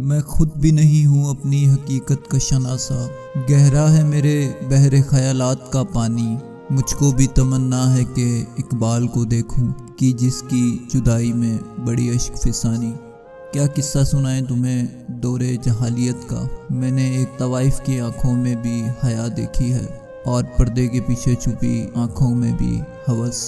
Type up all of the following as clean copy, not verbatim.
میں خود بھی نہیں ہوں اپنی حقیقت کا شناسا، گہرا ہے میرے بحر خیالات کا پانی۔ مجھ کو بھی تمنا ہے کہ اقبال کو دیکھوں کہ جس کی جدائی میں بڑی اشک فسانی۔ کیا قصہ سنائیں تمہیں دور جہالیت کا؟ میں نے ایک طوائف کی آنکھوں میں بھی حیا دیکھی ہے اور پردے کے پیچھے چھپی آنکھوں میں بھی ہوس۔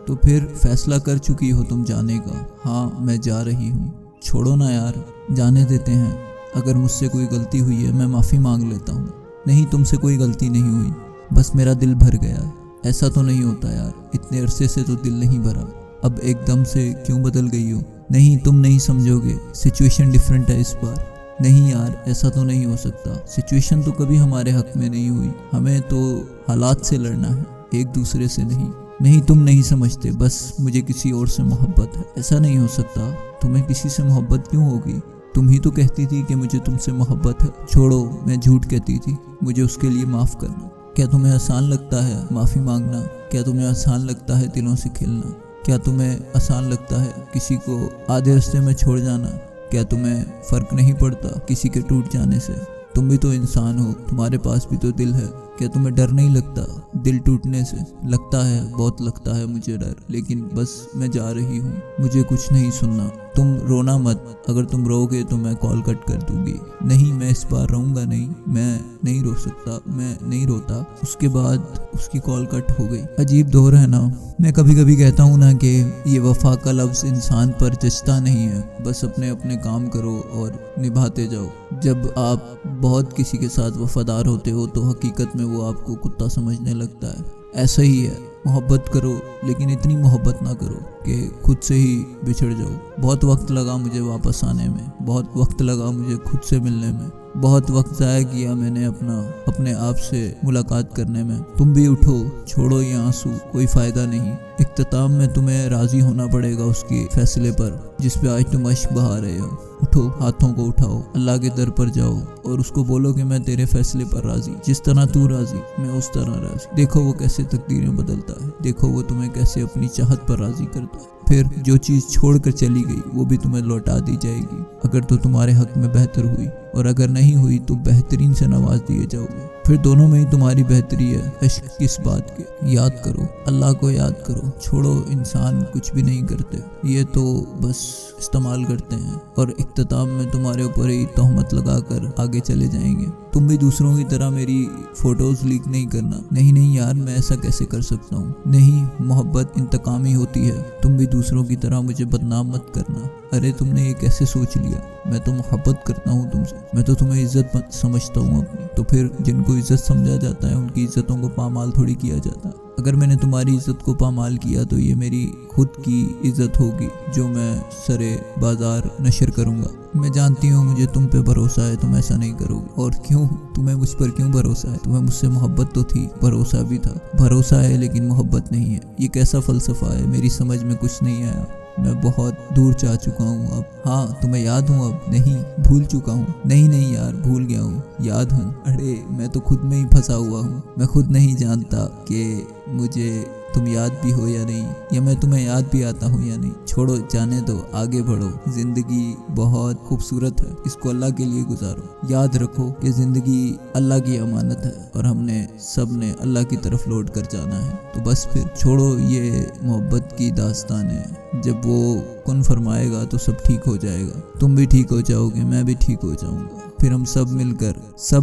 تو پھر فیصلہ کر چکی ہو تم جانے کا؟ ہاں میں جا رہی ہوں۔ چھوڑو نا یار، جانے دیتے ہیں۔ اگر مجھ سے کوئی غلطی ہوئی ہے میں معافی مانگ لیتا ہوں۔ نہیں، تم سے کوئی غلطی نہیں ہوئی، بس میرا دل بھر گیا ہے۔ ایسا تو نہیں ہوتا یار، اتنے عرصے سے تو دل نہیں بھرا، اب ایک دم سے کیوں بدل گئی ہو؟ نہیں تم نہیں سمجھو گے، سچویشن ڈیفرنٹ ہے اس بار۔ نہیں یار، ایسا تو نہیں ہو سکتا، سچویشن تو کبھی ہمارے حق میں نہیں ہوئی، ہمیں تو حالات سے لڑنا ہے، ایک دوسرے سے نہیں۔ نہیں تم نہیں سمجھتے، بس مجھے کسی اور سے محبت ہے۔ ایسا نہیں ہو سکتا، تمہیں کسی سے محبت کیوں ہوگی؟ تم ہی تو کہتی تھی کہ مجھے تم سے محبت ہے۔ چھوڑو، میں جھوٹ کہتی تھی، مجھے اس کے لیے معاف کرنا۔ کیا تمہیں آسان لگتا ہے معافی مانگنا؟ کیا تمہیں آسان لگتا ہے دلوں سے کھلنا؟ کیا تمہیں آسان لگتا ہے کسی کو آدھے راستے میں چھوڑ جانا؟ کیا تمہیں فرق نہیں پڑتا کسی کے ٹوٹ جانے سے؟ تم بھی تو انسان ہو، تمہارے پاس بھی تو دل ہے۔ کیا تمہیں ڈر نہیں لگتا دل ٹوٹنے سے؟ لگتا ہے، بہت لگتا ہے مجھے ڈر، لیکن بس میں جا رہی ہوں، مجھے کچھ نہیں سننا۔ تم رونا مت، اگر تم رو گے تو میں کال کٹ کر دوں گی۔ نہیں، میں اس بار رہوں گا نہیں، میں نہیں رو سکتا، میں نہیں روتا۔ اس کے بعد اس کی کال کٹ ہو گئی۔ عجیب دور ہے نا۔ میں کبھی کبھی کہتا ہوں نا کہ یہ وفا کا لفظ انسان پر جچتا نہیں ہے، بس اپنے اپنے کام کرو اور نبھاتے جاؤ۔ جب آپ بہت کسی کے ساتھ وفادار ہوتے ہو تو حقیقت میں وہ آپ کو کتا سمجھنے لگتا ہے۔ ایسا ہی ہے، محبت کرو لیکن اتنی محبت نہ کرو کہ خود سے ہی بچھڑ جاؤ۔ بہت وقت لگا مجھے واپس آنے میں، بہت وقت لگا مجھے خود سے ملنے میں، بہت وقت ضائع کیا میں نے اپنے آپ سے ملاقات کرنے میں۔ تم بھی اٹھو، چھوڑو یہ آنسو، کوئی فائدہ نہیں۔ اختتام میں تمہیں راضی ہونا پڑے گا اس کے فیصلے پر جس پہ آج تم اشک بہا رہے ہو۔ اٹھو، ہاتھوں کو اٹھاؤ، اللہ کے در پر جاؤ اور اس کو بولو کہ میں تیرے فیصلے پر راضی، جس طرح تو راضی میں اس طرح راضی۔ دیکھو وہ کیسے تقدیریں بدلتا ہے، دیکھو وہ تمہیں کیسے اپنی چاہت پر راضی کرتا ہے۔ پھر جو چیز چھوڑ کر چلی گئی وہ بھی تمہیں لوٹا دی جائے گی، اگر تو تمہارے حق میں بہتر ہوئی، اور اگر نہیں ہوئی تو بہترین سے نواز دیے جاؤ گے۔ پھر دونوں میں ہی تمہاری بہتری ہے، عشق کس بات کے؟ یاد کرو، اللہ کو یاد کرو۔ چھوڑو، انسان کچھ بھی نہیں کرتے، یہ تو بس استعمال کرتے ہیں اور اختتام میں تمہارے اوپر ہی تہمت لگا کر آگے چلے جائیں گے۔ تم بھی دوسروں کی طرح میری فوٹوز لیک نہیں کرنا۔ نہیں یار، میں ایسا کیسے کر سکتا ہوں؟ نہیں، محبت انتقامی ہوتی ہے، تم بھی دوسروں کی طرح مجھے بدنام مت کرنا۔ ارے تم نے یہ کیسے سوچ لیا؟ میں تو محبت کرتا ہوں تم سے، میں تو تمہیں عزت سمجھتا ہوں اپنی۔ تو پھر جن کو عزت سمجھا جاتا ہے ان کی عزتوں کو پامال تھوڑی کیا جاتا ہے۔ اگر میں نے تمہاری عزت کو پامال کیا تو یہ میری خود کی عزت ہوگی جو میں سرے بازار نشر کروں گا۔ میں جانتی ہوں مجھے تم پہ بھروسہ ہے، تم ایسا نہیں کرو گے۔ اور کیوں؟ تمہیں مجھ پر کیوں بھروسہ ہے؟ تمہیں مجھ سے محبت تو تھی، بھروسہ بھی تھا۔ بھروسہ ہے لیکن محبت نہیں ہے، یہ کیسا فلسفہ ہے؟ میری سمجھ میں کچھ نہیں آیا، میں بہت دور جا چکا ہوں اب۔ ہاں تمہیں یاد ہوں اب؟ نہیں، بھول چکا ہوں۔ نہیں یار، بھول گیا ہوں، یاد ہوں۔ ارے میں تو خود میں ہی پھنسا ہوا ہوں، میں خود نہیں جانتا کہ مجھے تم یاد بھی ہو یا نہیں، یا میں تمہیں یاد بھی آتا ہوں یا نہیں۔ چھوڑو، جانے دو، آگے بڑھو۔ زندگی بہت خوبصورت ہے، اس کو اللہ کے لیے گزارو۔ یاد رکھو کہ زندگی اللہ کی امانت ہے اور ہم نے سب نے اللہ کی طرف لوٹ کر جانا ہے۔ تو بس پھر چھوڑو یہ محبت کی داستانیں، جب وہ کن فرمائے گا تو سب ٹھیک ہو جائے گا۔ تم بھی ٹھیک ہو جاؤ گے، میں بھی ٹھیک ہو جاؤں گا، پھر ہم سب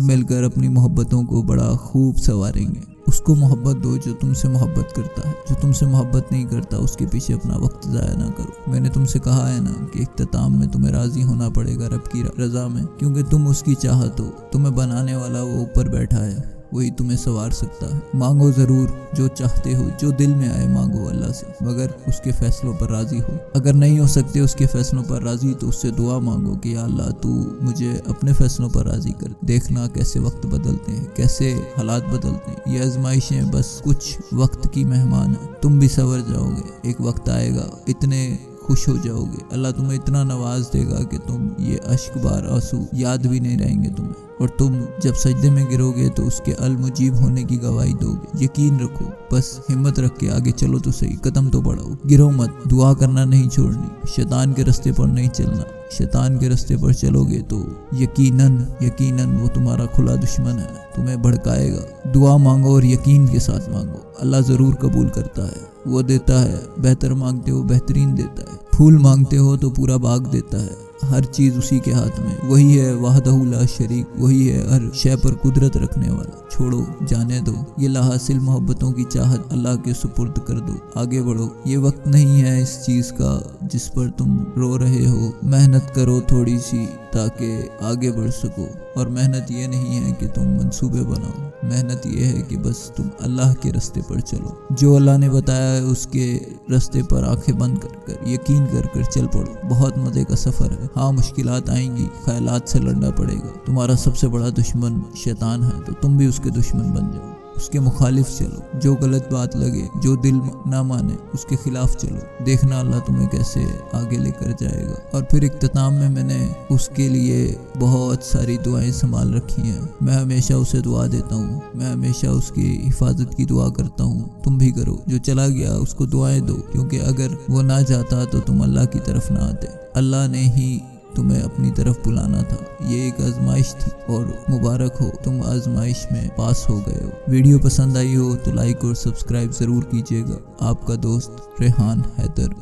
مل کر اپنی محبتوں کو بڑا خوب سنواریں گے۔ اس کو محبت دو جو تم سے محبت کرتا ہے، جو تم سے محبت نہیں کرتا اس کے پیچھے اپنا وقت ضائع نہ کرو۔ میں نے تم سے کہا ہے نا کہ اختتام میں تمہیں راضی ہونا پڑے گا رب کی رضا میں، کیونکہ تم اس کی چاہت ہو، تمہیں بنانے والا وہ اوپر بیٹھا ہے، وہی تمہیں سنوار سکتا ہے۔ مانگو ضرور جو چاہتے ہو، جو دل میں آئے مانگو اللہ سے، مگر اس کے فیصلوں پر راضی ہو۔ اگر نہیں ہو سکتے اس کے فیصلوں پر راضی تو اس سے دعا مانگو کہ یا اللہ تو مجھے اپنے فیصلوں پر راضی کر۔ دیکھنا کیسے وقت بدلتے ہیں، کیسے حالات بدلتے ہیں۔ یہ آزمائشیں بس کچھ وقت کی مہمان ہیں، تم بھی سنور جاؤ گے، ایک وقت آئے گا اتنے خوش ہو جاؤ گے، اللہ تمہیں اتنا نواز دے گا کہ تم یہ اشک بار آنسو یاد بھی نہیں رہیں گے تمہیں۔ اور تم جب سجدے میں گرو گے تو اس کے المجیب ہونے کی گواہی دو گے۔ یقین رکھو، بس ہمت رکھ کے آگے چلو تو صحیح، قدم تو بڑھاؤ، گرو مت، دعا کرنا نہیں چھوڑنی، شیطان کے رستے پر نہیں چلنا۔ شیطان کے رستے پر چلو گے تو یقیناً وہ تمہارا کھلا دشمن ہے، تمہیں بھڑکائے گا۔ دعا مانگو اور یقین کے ساتھ مانگو، اللہ ضرور قبول کرتا ہے، وہ دیتا ہے، بہتر مانگتے ہو بہترین دیتا ہے، پھول مانگتے ہو تو پورا باغ دیتا ہے، ہر چیز اسی کے ہاتھ میں، وہی ہے وحدہ لا شریک، وہی ہے ہر شے پر قدرت رکھنے والا۔ چھوڑو، جانے دو، یہ لاحاصل محبتوں کی چاہت اللہ کے سپرد کر دو، آگے بڑھو۔ یہ وقت نہیں ہے اس چیز کا جس پر تم رو رہے ہو، محنت کرو تھوڑی سی تاکہ آگے بڑھ سکو، اور محنت یہ نہیں ہے کہ تم منصوبے بناؤ، محنت یہ ہے کہ بس تم اللہ کے رستے پر چلو، جو اللہ نے بتایا ہے اس کے رستے پر آنکھیں بند کر یقین کر چل پڑو۔ بہت مزے کا سفر ہے، ہاں مشکلات آئیں گی، خیالات سے لڑنا پڑے گا، تمہارا سب سے بڑا دشمن شیطان ہے تو تم بھی اس کے دشمن بن جاؤ، اس کے مخالف چلو، جو غلط بات لگے، جو دل نہ مانے اس کے خلاف چلو، دیکھنا اللہ تمہیں کیسے آگے لے کر جائے گا۔ اور پھر اختتام میں میں نے اس کے لیے بہت ساری دعائیں سنبھال رکھی ہیں، میں ہمیشہ اسے دعا دیتا ہوں، میں ہمیشہ اس کی حفاظت کی دعا کرتا ہوں، تم بھی کرو، جو چلا گیا اس کو دعائیں دو، کیونکہ اگر وہ نہ جاتا تو تم اللہ کی طرف نہ آتے، اللہ نے ہی تمہیں اپنی طرف بلانا تھا، یہ ایک آزمائش تھی، اور مبارک ہو تم آزمائش میں پاس ہو گئے ہو۔ ویڈیو پسند آئی ہو تو لائک اور سبسکرائب ضرور کیجیے گا۔ آپ کا دوست ریحان حیدر۔